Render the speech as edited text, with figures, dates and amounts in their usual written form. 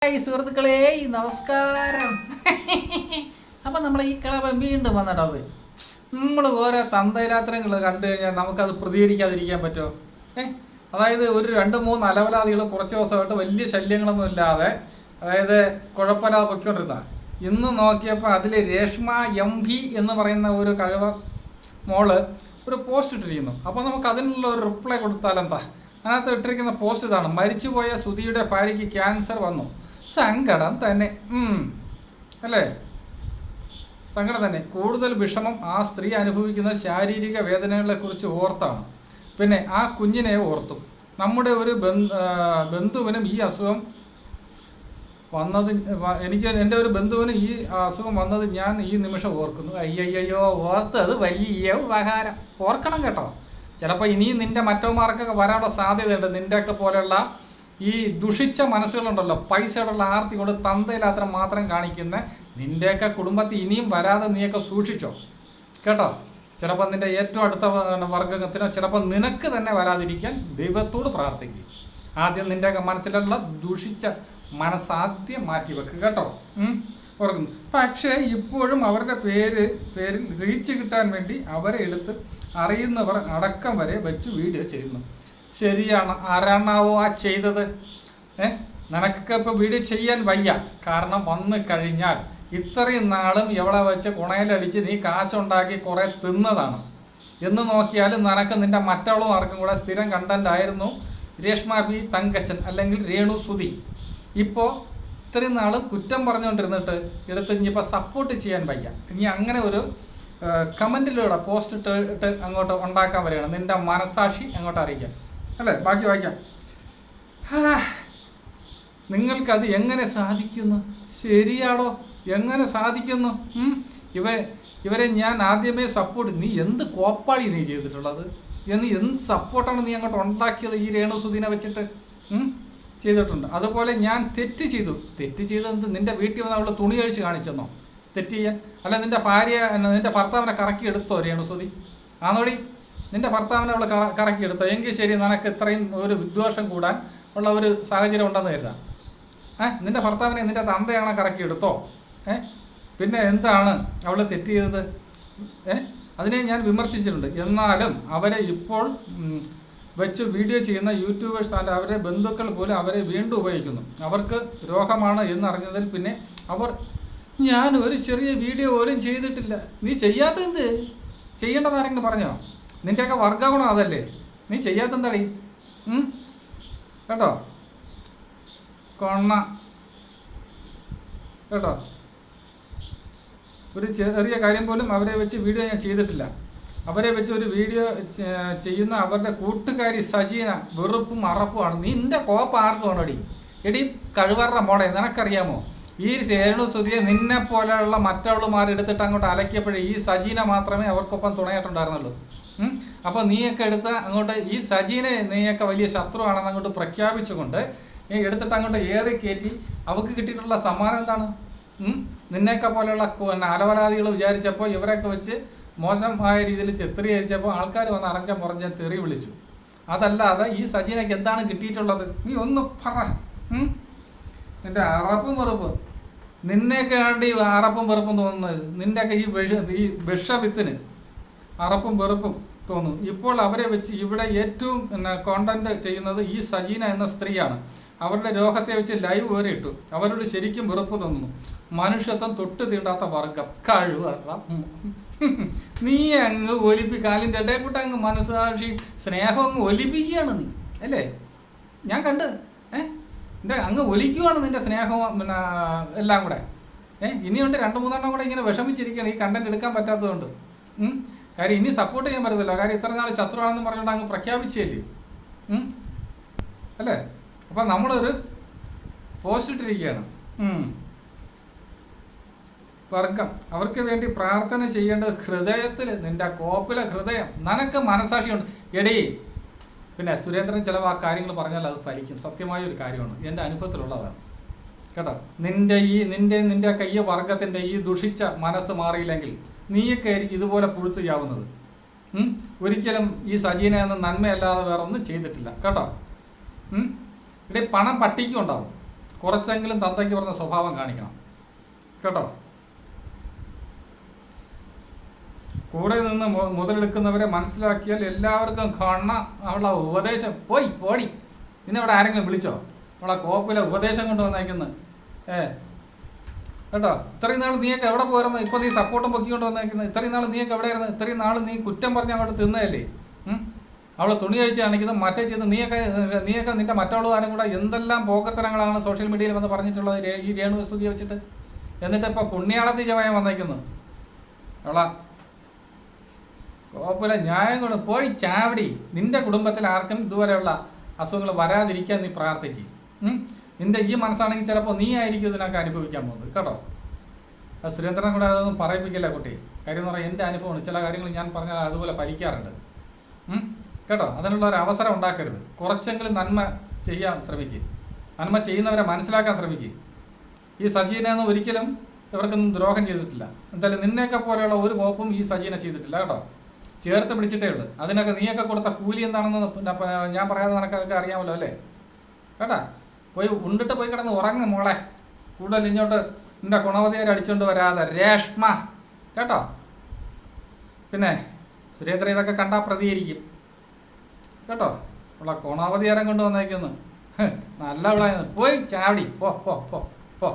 സുഹൃത്തുക്കളെ നമസ്കാരം. അപ്പം നമ്മൾ ഈ കളവൻ വീണ്ടും വന്നിട്ടോ. നമ്മൾ ഓരോ തന്തരാത്രങ്ങൾ കണ്ടു കഴിഞ്ഞാൽ നമുക്കത് പ്രതികരിക്കാതിരിക്കാൻ പറ്റുമോ? അതായത് ഒരു 2-3 അലവലാദികൾ കുറച്ച് ദിവസമായിട്ട് വലിയ ശല്യങ്ങളൊന്നും ഇല്ലാതെ, അതായത് കുഴപ്പമില്ലാതെ പൊയ്ക്കൊണ്ടിരുന്ന, ഇന്ന് നോക്കിയപ്പോൾ അതിൽ രേഷ്മ MV എന്ന് പറയുന്ന ഒരു കഴിവ മോള് ഒരു പോസ്റ്റ് ഇട്ടിരിക്കുന്നു. അപ്പോൾ നമുക്ക് അതിനുള്ള ഒരു റിപ്ലൈ കൊടുത്താലെന്താ? അതിനകത്ത് ഇട്ടിരിക്കുന്ന പോസ്റ്റ് ഇതാണ്: മരിച്ചുപോയ സുധിയുടെ ഭാര്യയ്ക്ക് ക്യാൻസർ വന്നു, സങ്കടം തന്നെ. അല്ലേ? സങ്കടം തന്നെ. കൂടുതൽ വിഷമം ആ സ്ത്രീ അനുഭവിക്കുന്ന ശാരീരിക വേദനകളെക്കുറിച്ച് ഓർത്താണ്. പിന്നെ ആ കുഞ്ഞിനെ ഓർത്തു. നമ്മുടെ ഒരു ബന്ധുവിനും ഈ അസുഖം വന്നത്, എൻ്റെ ഒരു ബന്ധുവിന് ഈ അസുഖം വന്നത് ഞാൻ ഈ നിമിഷം ഓർക്കുന്നു. അയ്യോ, ഓർത്തത് വലിയ ഉപകാരം. ഓർക്കണം കേട്ടോ. ചിലപ്പോൾ ഇനിയും നിൻ്റെ മറ്റവന്മാർക്കൊക്കെ വരാനുള്ള സാധ്യതയുണ്ട്. നിൻ്റെയൊക്കെ പോലെയുള്ള ഈ ദുഷിച്ച മനസ്സുകളുണ്ടല്ലോ, പൈസയോടുള്ള ആർത്തി കൊണ്ട് തന്തയിലാത്ര മാത്രം കാണിക്കുന്ന നിൻ്റെയൊക്കെ കുടുംബത്തിൽ ഇനിയും വരാതെ നീയൊക്കെ സൂക്ഷിച്ചോ കേട്ടോ. ചിലപ്പോൾ നിൻ്റെ ഏറ്റവും അടുത്ത വർഗത്തിനോ ചിലപ്പോൾ നിനക്ക് തന്നെ വരാതിരിക്കാൻ ദൈവത്തോട് പ്രാർത്ഥിക്കും. ആദ്യം നിൻ്റെയൊക്കെ മനസ്സിലുള്ള ദുഷിച്ച മനസ്സാദ്യം മാറ്റി വെക്കുക കേട്ടോ. ഓർക്കുന്നു. പക്ഷേ ഇപ്പോഴും അവരുടെ പേരിൽ റീച്ച് കിട്ടാൻ വേണ്ടി അവരെ എടുത്ത് അറിയുന്നവർ അടക്കം വരെ വെച്ച് വീഡിയോ ചെയ്യുന്നു. ശരിയാണ്. ആരാണാവോ ആ ചെയ്തത്? നിനക്കൊക്കെ ഇപ്പോൾ വീഡിയോ ചെയ്യാൻ വയ്യ. കാരണം വന്നു കഴിഞ്ഞാൽ ഇത്രയും നാളും എവിടെ വെച്ച് കുണയിലടിച്ച് നീ കാശുണ്ടാക്കി കുറേ തിന്നതാണ് എന്ന് നോക്കിയാലും നിനക്ക് നിൻ്റെ മറ്റവളുമാർക്കും കൂടെ സ്ഥിരം കണ്ടൻ്റ് ആയിരുന്നു രേഷ്മ ബി തങ്കച്ചൻ അല്ലെങ്കിൽ രേണു സുധി. ഇപ്പോൾ ഇത്രയും നാൾ കുറ്റം പറഞ്ഞുകൊണ്ടിരുന്നിട്ട് എടുത്ത് ഇനിയിപ്പോൾ സപ്പോർട്ട് ചെയ്യാൻ വയ്യ. ഇനി അങ്ങനെ ഒരു കമൻറ്റിലൂടെ പോസ്റ്റ് ഇട്ട് അങ്ങോട്ട് ഉണ്ടാക്കാൻ വരികയാണ്. നിൻ്റെ മനസാക്ഷി അങ്ങോട്ട് അറിയിക്കാം. അല്ലേ? ബാക്കി വായിക്കാം. നിങ്ങൾക്കത് എങ്ങനെ സാധിക്കുന്നു? ശരിയാടോ, എങ്ങനെ സാധിക്കുന്നു? ഇവരെ ഞാൻ ആദ്യമേ സപ്പോർട്ട്. നീ എന്ത് കോപ്പാളി നീ ചെയ്തിട്ടുള്ളത്? എന്ത് സപ്പോർട്ടാണ് നീ അങ്ങോട്ട് ഉണ്ടാക്കിയത് ഈ രേണു സുധീനെ വെച്ചിട്ട്? ചെയ്തിട്ടുണ്ട്. അതുപോലെ ഞാൻ തെറ്റ് ചെയ്തെന്ത്? നിൻ്റെ വീട്ടിൽ വന്ന് അവൾ തുണി കഴിച്ച് കാണിച്ചെന്നോ തെറ്റ് ചെയ്യാൻ? അല്ല നിൻ്റെ ഭർത്താവിനെ കറക്കി എടുത്തോ രേണു സുധി? ആന്നോടി, നിൻ്റെ ഭർത്താവിനെ അവൾ കറക്കി എടുത്തോ? എങ്കിൽ ശരി, നിനക്ക് ഇത്രയും ഒരു വിദ്വേഷം കൂടാൻ ഉള്ള ഒരു സാഹചര്യം ഉണ്ടെന്ന് കരുതാം. നിൻ്റെ ഭർത്താവിനെ നിൻ്റെ തന്തയാണോ കറക്കി എടുത്തോ? പിന്നെ എന്താണ് അവൾ തെറ്റ് ചെയ്തത്? അതിനെ ഞാൻ വിമർശിച്ചിട്ടുണ്ട്. എന്നാലും അവരെ ഇപ്പോൾ വെച്ച് വീഡിയോ ചെയ്യുന്ന യൂട്യൂബേഴ്സ് ആൻഡ് അവരുടെ ബന്ധുക്കൾ പോലും അവരെ വീണ്ടും ഉപയോഗിക്കുന്നു. അവർക്ക് രോഗമാണ് എന്നറിഞ്ഞതിൽ പിന്നെ ഞാൻ ഒരു ചെറിയ വീഡിയോ പോലും ചെയ്തിട്ടില്ല. നീ ചെയ്യാത്തെന്ത്? ചെയ്യേണ്ടത് ആരെങ്കിലും പറഞ്ഞോ? നിൻ്റെയൊക്കെ വർഗ്ഗഗുണം അതല്ലേ. നീ ചെയ്യാത്തെന്താടി? കേട്ടോ, കൊണ്ണ കേട്ടോ. ഒരു ചെറിയ കാര്യം പോലും അവരെ വെച്ച് വീഡിയോ ഞാൻ ചെയ്തിട്ടില്ല. അവരെ വെച്ച് ഒരു വീഡിയോ ചെയ്യുന്ന അവരുടെ കൂട്ടുകാരി സജീന വെറുപ്പും അറപ്പുമാണ്. നിൻ്റെ കോപ്പ ആർക്ക് വേണോടി? എടി കഴിവറ മോളെ, നിനക്കറിയാമോ ഈ രേണു സുധിയെ നിന്നെ പോലെയുള്ള മറ്റവളുമാരെടുത്തിട്ട് അങ്ങോട്ട് അലക്കിയപ്പോഴേ ഈ സജീന മാത്രമേ അവർക്കൊപ്പം തുണയായിട്ടുണ്ടായിരുന്നുള്ളൂ. അപ്പോൾ നീയൊക്കെ എടുത്ത് അങ്ങോട്ട് ഈ സജീനെ നീയൊക്കെ വലിയ ശത്രുവാണെന്ന് അങ്ങോട്ട് പ്രഖ്യാപിച്ചുകൊണ്ട് നീ എടുത്തിട്ട് അങ്ങോട്ട് ഏറി കയറ്റി അവർക്ക് കിട്ടിയിട്ടുള്ള സമ്മാനം എന്താണ്? നിന്നെയൊക്കെ പോലെയുള്ള അലവലാദികൾ വിചാരിച്ചപ്പോൾ ഇവരൊക്കെ വെച്ച് മോശമായ രീതിയിൽ ചിത്രീകരിച്ചപ്പോൾ ആൾക്കാർ വന്ന് അറഞ്ഞ പുറഞ്ഞ തെറി വിളിച്ചു. അതല്ലാതെ ഈ സജീനയ്ക്ക് എന്താണ് കിട്ടിയിട്ടുള്ളത്? നീ ഒന്ന് പറ. നിൻ്റെ അറപ്പും വെറുപ്പ്, നിന്നെയൊക്കെ ആണ്ട് ഈ അറപ്പും വെറുപ്പും തോന്നുന്നത് നിൻ്റെയൊക്കെ ഈ വിഷവിത്തിന് അറപ്പും വെറുപ്പും തോന്നുന്നു. ഇപ്പോൾ അവരെ വെച്ച് ഇവിടെ ഏറ്റവും കോണ്ടന്റ് ചെയ്യുന്നത് ഈ സജീന എന്ന സ്ത്രീയാണ്. അവരുടെ രോഗത്തെ വെച്ച് ലൈവ് വരെ ഇട്ടു. അവരോട് ശരിക്കും വെറുപ്പ് തോന്നുന്നു. മനുഷ്യത്വം തൊട്ട് തീണ്ടാത്ത വർഗം കഴിവറ. നീ അങ്ങ് കാലിൻ്റെ ഇടയിൽ അങ്ങ് മനസ്സാക്ഷി സ്നേഹം അങ്ങ് ഒലിപ്പിക്കുകയാണ് നീ, അല്ലേ? ഞാൻ കണ്ട് അങ്ങ് ഒലിക്കുവാണ് നിൻ്റെ സ്നേഹവും പിന്നെ എല്ലാം കൂടെ. ഇനിയുണ്ട് 2-3 കൂടെ ഇങ്ങനെ വിഷമിച്ചിരിക്കുകയാണ് ഈ കണ്ടന്റ് എടുക്കാൻ പറ്റാത്തതുകൊണ്ട്. കാര്യം ഇനി സപ്പോർട്ട് ചെയ്യാൻ പറ്റത്തില്ല. കാര്യം ഇത്ര നാൾ ശത്രുവാണെന്ന് പറഞ്ഞുകൊണ്ട് അങ്ങ് പ്രഖ്യാപിച്ചല്ലേ, അല്ലേ? അപ്പം നമ്മളൊരു പോസ്റ്റ് ഇട്ടിരിക്കുകയാണ്. വർഗം അവർക്ക് വേണ്ടി പ്രാർത്ഥന ചെയ്യേണ്ടത് ഹൃദയത്തിൽ, നിൻ്റെ കോപ്പിലെ ഹൃദയം. നിനക്ക് മനസാക്ഷിയുണ്ട് എടീ. പിന്നെ സുരേന്ദ്രൻ ചില ആ കാര്യങ്ങൾ പറഞ്ഞാൽ അത് ഫലിക്കും. സത്യമായ ഒരു കാര്യമാണ്, എൻ്റെ അനുഭവത്തിലുള്ളതാണ് കേട്ടോ. നിൻ്റെയൊക്കെ ഈ വർഗത്തിൻ്റെ ഈ ദുഷിച്ച മനസ്സ് മാറിയില്ലെങ്കിൽ നീയൊക്കെ ആയിരിക്കും ഇതുപോലെ പുഴുത്തു ചാവുന്നത്. ഒരിക്കലും ഈ സജീന എന്ന നന്മയല്ലാതെ വേറെ ഒന്നും ചെയ്തിട്ടില്ല കേട്ടോ. ഇവിടെ പണം പട്ടിക്കും ഉണ്ടാവും. കുറച്ചെങ്കിലും തന്തയ്ക്ക് പറഞ്ഞ സ്വഭാവം കാണിക്കണം കേട്ടോ. കൂടെ നിന്ന് മുതലെടുക്കുന്നവരെ മനസ്സിലാക്കിയാൽ എല്ലാവർക്കും കാണണം അവളുടെ ഉപദേശം. പോടി നിന്നെ അവിടെ ആരെങ്കിലും വിളിച്ചോ? അവളെ കോപ്പിലെ ഉപദേശം കൊണ്ട് വന്നേക്കുന്നത് കേട്ടോ. ഇത്രയും നാൾ നീയൊക്കെ എവിടെ പോയിരുന്നു? ഇപ്പോൾ നീ സപ്പോർട്ടും പൊക്കിക്കൊണ്ട് വന്നേക്കുന്നത്. ഇത്രയും നാൾ നീയൊക്കെ എവിടെയായിരുന്നു? ഇത്രയും നാൾ നീ കുറ്റം പറഞ്ഞ് അങ്ങോട്ട് തിന്നതല്ലേ? അവളെ തുണി കഴിച്ച് കാണിക്കുന്നത്, മറ്റേ ചെയ്ത് നീയൊക്കെ നിന്റെ മറ്റുള്ളവരും കൂടെ എന്തെല്ലാം പോക്കത്തരങ്ങളാണ് സോഷ്യൽ മീഡിയയിൽ വന്ന് പറഞ്ഞിട്ടുള്ളത് ഈ രേണുസുതി വെച്ചിട്ട്. എന്നിട്ട് ഇപ്പോൾ പുണ്യാളത്തി ജമയം വന്നേക്കുന്നു അവളാ കോപ്പിലെ ന്യായം കൊണ്ട്. പോയി ചാവടി. നിന്റെ കുടുംബത്തിൽ ആർക്കും ഇതുപോലെയുള്ള അസുഖങ്ങൾ വരാതിരിക്കാൻ നീ പ്രാർത്ഥിക്കും. നിന്റെ ഈ മനസ്സാണെങ്കിൽ ചിലപ്പോൾ നീ ആയിരിക്കും ഇതിനൊക്കെ അനുഭവിക്കാൻ പോകുന്നത് കേട്ടോ. സുരേന്ദ്രനെ കൂടെ അതൊന്നും പറയിപ്പിക്കില്ല കുട്ടി. കാര്യം എന്ന് പറഞ്ഞാൽ എൻ്റെ അനുഭവമാണ്. ചില കാര്യങ്ങൾ ഞാൻ പറഞ്ഞാൽ അതുപോലെ ഭരിക്കാറുണ്ട് കേട്ടോ. അതിനുള്ള ഒരു അവസരം ഉണ്ടാക്കരുത്. കുറച്ചെങ്കിലും നന്മ ചെയ്യാൻ ശ്രമിക്കുക. നന്മ ചെയ്യുന്നവരെ മനസ്സിലാക്കാൻ ശ്രമിക്കുക. ഈ സജീനൊന്നും ഒരിക്കലും ഇവർക്കൊന്നും ദ്രോഹം ചെയ്തിട്ടില്ല. എന്തായാലും നിന്നെയൊക്കെ പോലെയുള്ള ഒരു കോപ്പും ഈ സജീന ചെയ്തിട്ടില്ല കേട്ടോ. ചേർത്ത് പിടിച്ചിട്ടേ ഉള്ളൂ. അതിനൊക്കെ നീയൊക്കെ കൊടുത്ത കൂലി എന്താണെന്ന് ഞാൻ പറയാതെ നിനക്കൊക്കെ അറിയാമല്ലോ അല്ലേ കേട്ടാ. പോയി ഉണ്ടിട്ട് പോയി കിടന്ന് ഉറങ്ങും മോളെ. കൂടുതൽ ഇങ്ങോട്ട് നിന്റെ ഗുണവതിയെ അടിച്ചുകൊണ്ട് വരാതെ രേഷ്മ കേട്ടോ. പിന്നെ സുരേന്ദ്രൻ ഇതൊക്കെ കണ്ടാൽ പ്രതികരിക്കും കേട്ടോ. ഉള്ള ഗുണവതിയാരം കൊണ്ട് വന്നേക്കുന്നു. നല്ല ഉള്ള പോയി ചാവടി. പോ.